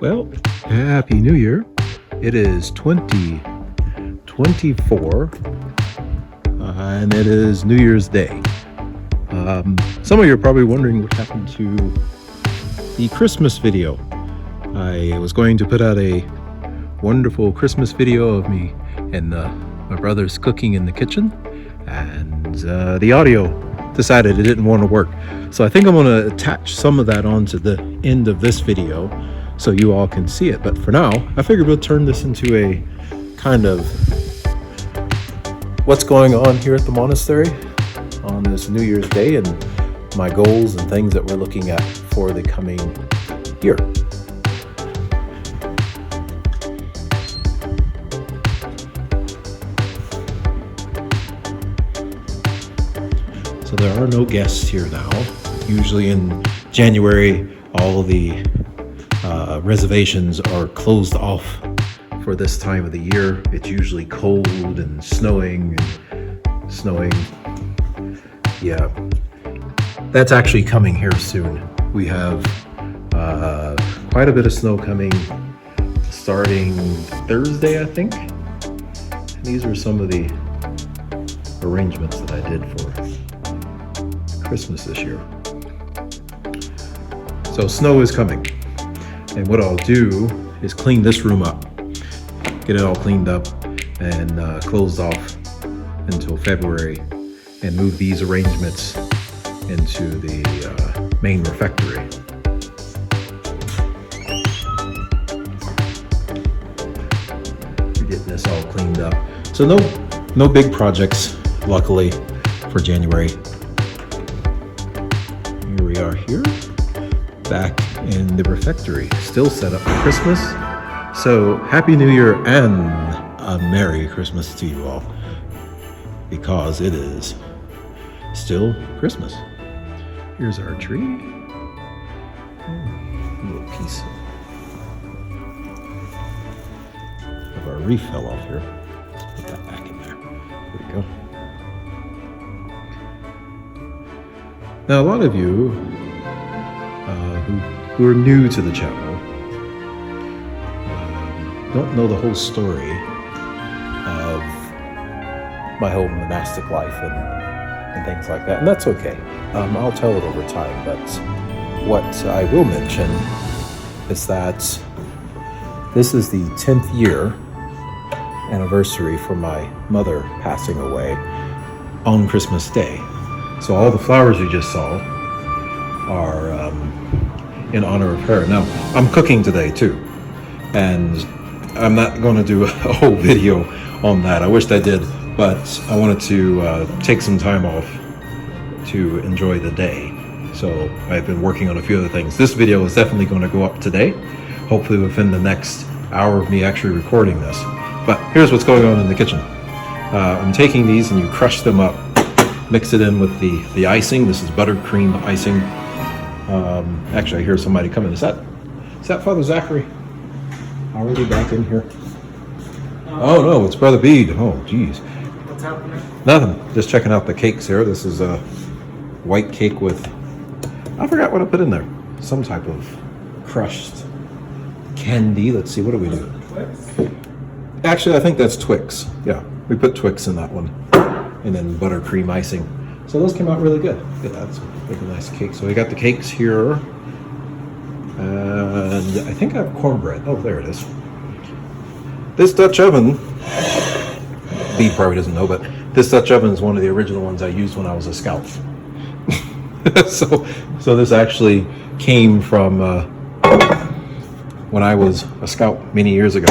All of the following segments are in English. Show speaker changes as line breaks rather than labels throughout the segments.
Well, Happy New Year. It is 2024, and it is New Year's Day. Some of you are probably wondering what happened to the Christmas video. I was going to put out a wonderful Christmas video of me and my brother's cooking in the kitchen, and the audio decided it didn't want to work. So I think I'm going to attach some of that onto the end of this video so you all can see it. But for now, I figured we'll turn this into a kind of what's going on here at the monastery on this New Year's Day and my goals and things that we're looking at for the coming year. So there are no guests here now. Usually in January, all of the reservations are closed off for this time of the year. It's usually cold and snowing. Yeah, that's actually coming here soon. We have quite a bit of snow coming starting Thursday, I think. And these are some of the arrangements that I did for Christmas this year. So snow is coming. And what I'll do is clean this room up, get it all cleaned up and closed off until February, and move these arrangements into the main refectory. We're getting this all cleaned up. So no big projects, luckily, for January. Here we are here, back in the refectory, still set up for Christmas. So Happy New Year and a Merry Christmas to you all, because it is still Christmas. Here's our tree. A little piece of our wreath fell off here. Let's put that back in there. There we go. Now, a lot of you who are new to the channel don't know the whole story of my whole monastic life and things like that, and that's okay. I'll tell it over time, but what I will mention is that this is the 10th year anniversary for my mother passing away on Christmas Day. So all the flowers you just saw are in honor of her. Now, I'm cooking today too, and I'm not going to do a whole video on that. I wished I did, but I wanted to take some time off to enjoy the day. So I've been working on a few other things. This video is definitely going to go up today, hopefully within the next hour of me actually recording this. But here's what's going on in the kitchen. I'm taking these, and you crush them up, mix it in with the icing. This is buttercream icing. Actually, I hear somebody coming. Is that Father Zachary already back in here? Oh no, it's Brother Bede. Oh geez.
What's happening?
Nothing. Just checking out the cakes here. This is a white cake with, I forgot what I put in there. Some type of crushed candy. Let's see, what do we do?
Twix?
Actually, I think that's Twix. Yeah, we put Twix in that one. And then buttercream icing. So those came out really good. Look at that, it's a nice cake. So we got the cakes here. And I think I have cornbread. Oh, there it is. This Dutch oven, Bee probably doesn't know, but this Dutch oven is one of the original ones I used when I was a scout. So this actually came from when I was a scout many years ago.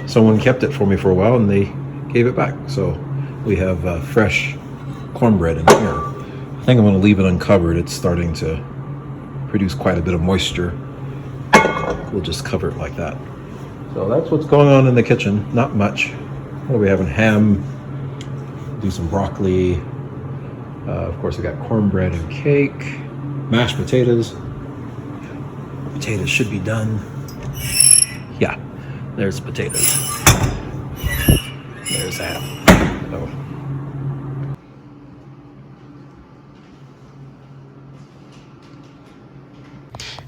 Someone kept it for me for a while and they gave it back. So we have fresh cornbread in here. I think I'm going to leave it uncovered. It's starting to produce quite a bit of moisture. We'll just cover it like that. So that's what's going on in the kitchen. Not much. What are we having? Ham. Do some broccoli. Of course, I got cornbread and cake. Mashed potatoes. Potatoes should be done. Yeah, there's potatoes. There's that. So.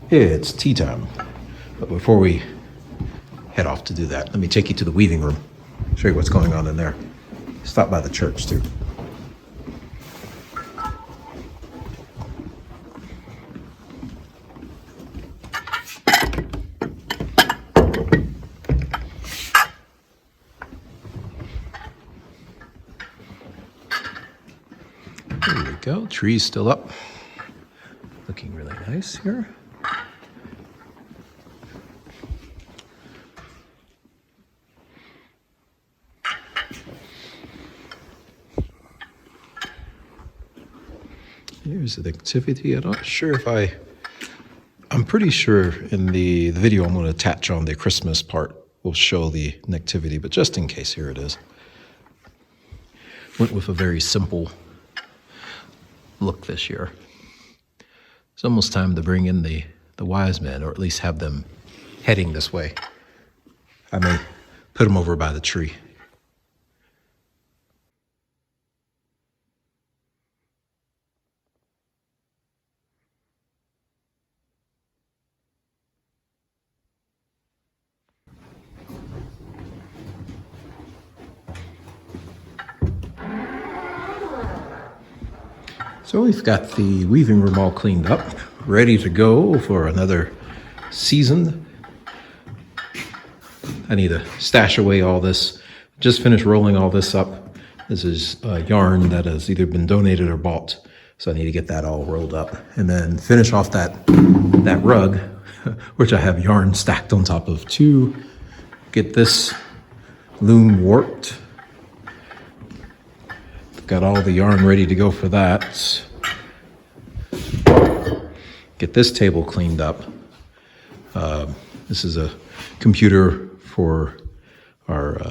It's tea time. But before we head off to do that, let me take you to the weaving room, show you what's going on in there. Stop by the church too. There we go, tree's still up. Looking really nice here. Here's the activity. I'm not sure if I'm pretty sure in the video I'm going to attach on the Christmas part will show the activity, but just in case, here it is. Went with a very simple look this year. It's almost time to bring in the wise men, or at least have them heading this way. I may put them over by the tree. So we've got the weaving room all cleaned up, ready to go for another season. I need to stash away all this. Just finished rolling all this up. This is yarn that has either been donated or bought. So I need to get that all rolled up and then finish off that rug, which I have yarn stacked on top of too. Get this loom warped. Got all the yarn ready to go for that. Get this table cleaned up. This is a computer for our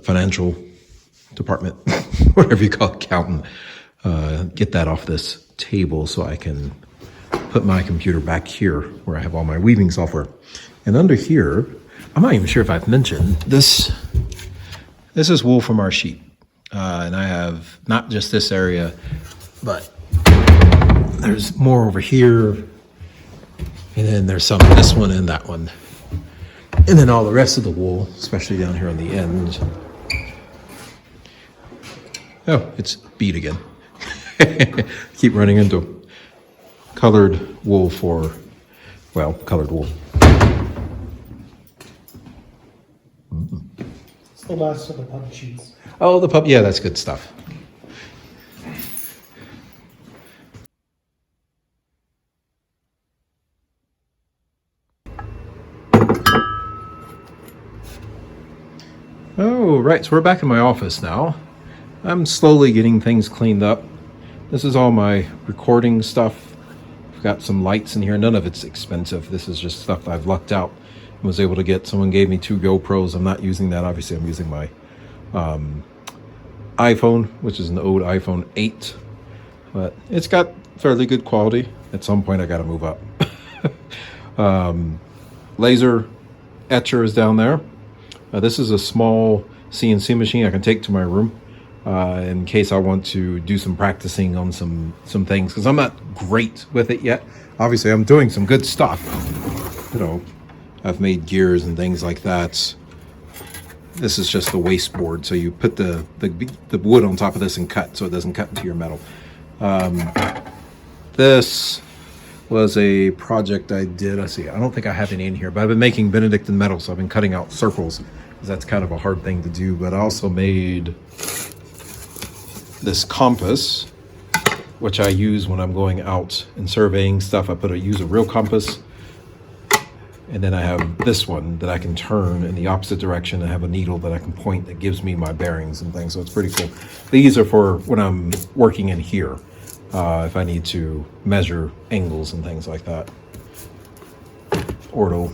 financial department, whatever you call it, accountant. Get that off this table so I can put my computer back here where I have all my weaving software. And under here, I'm not even sure if I've mentioned this. This is wool from our sheep, and I have not just this area, but there's more over here, and then there's some this one and that one, and then all the rest of the wool, especially down here on the end. Oh, it's bead again. Keep running into colored wool for, well, colored wool.
The last of the pub cheese.
Oh, the pub, yeah, that's good stuff. Oh, right, so we're back in my office now. I'm slowly getting things cleaned up. This is all my recording stuff. I've got some lights in here. None of it's expensive. This is just stuff I've lucked out. Was able to get. Someone gave me 2 GoPros. I'm not using that. Obviously, I'm using my iPhone, which is an old iPhone 8, but it's got fairly good quality. At some point, I got to move up. Laser etcher is down there. This is a small CNC machine I can take to my room in case I want to do some practicing on some things, because I'm not great with it yet. Obviously, I'm doing some good stuff. You know, I've made gears and things like that. This is just the waste board, so you put the wood on top of this and cut so it doesn't cut into your metal. This was a project I did. Let's see, I don't think I have any in here, but I've been making Benedictine metal, so I've been cutting out circles, because that's kind of a hard thing to do. But I also made this compass, which I use when I'm going out and surveying stuff. I use a real compass. And then I have this one that I can turn in the opposite direction. I have a needle that I can point that gives me my bearings and things, so it's pretty cool. These are for when I'm working in here, if I need to measure angles and things like that. Ordo,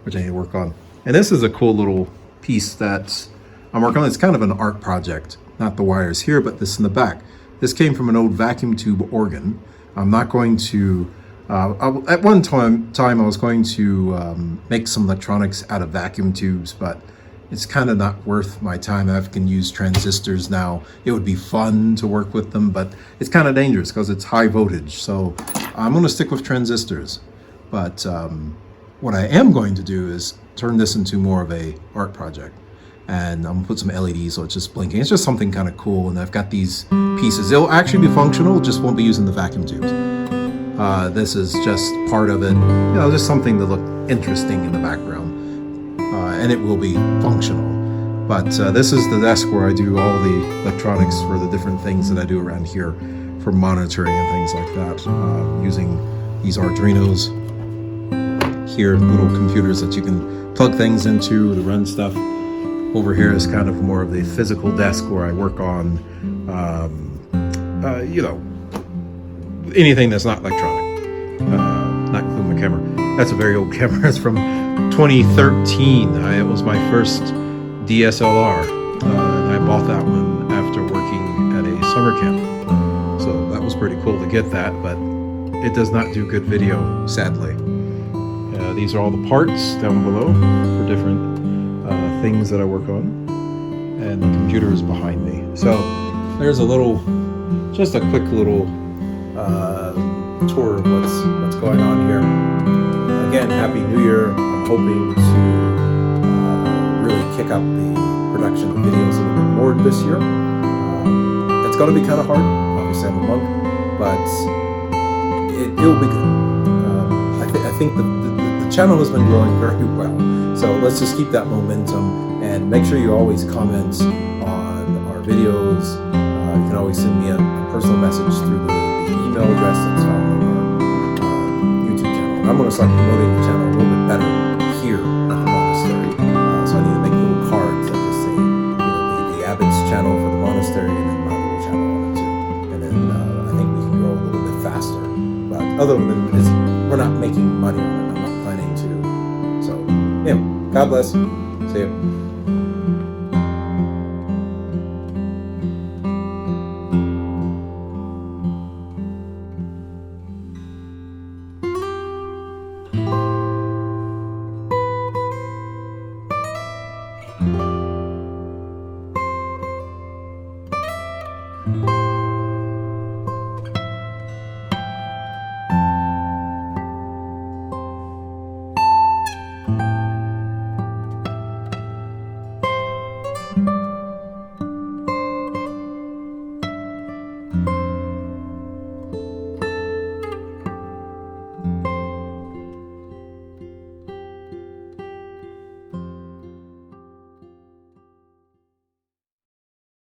which I need to work on. And this is a cool little piece that I'm working on. It's kind of an art project, not the wires here, but this in the back. This came from an old vacuum tube organ. I'm not going to at one time I was going to make some electronics out of vacuum tubes, but it's kind of not worth my time. I can use transistors now. It would be fun to work with them, but it's kind of dangerous because it's high voltage. So I'm going to stick with transistors. But what I am going to do is turn this into more of a art project. And I'm gonna put some LEDs so it's just blinking. It's just something kind of cool. And I've got these pieces. It'll actually be functional, just won't be using the vacuum tubes. This is just part of it, just something to look interesting in the background. And it will be functional. But this is the desk where I do all the electronics for the different things that I do around here for monitoring and things like that. Using these Arduinos here, little computers that you can plug things into to run stuff. Over here is kind of more of the physical desk where I work on, anything that's not electronic, not including my camera. That's a very old camera. It's from 2013. It was my first DSLR. And I bought that one after working at a summer camp. So that was pretty cool to get that, but it does not do good video, sadly. These are all the parts down below for different things that I work on, and the computer is behind me. So there's just a quick little tour of what's going on here. Again, Happy New Year. I'm hoping to really kick up the production of videos a little bit more this year. It's going to be kind of hard. Obviously, I'm a monk, but it'll be good. I think the channel has been growing very well. So let's just keep that momentum, and make sure you always comment on our videos. You can always send me a personal message through the email address that's found on our YouTube channel. And I'm going to start promoting the channel a little bit better here at the monastery. So I need to make little cards that just say the abbot's channel for the monastery, and then my little channel on it too. And then I think we can grow a little bit faster. But other than this, we're not making money on it. I'm not planning to. So, yeah, God bless. See you.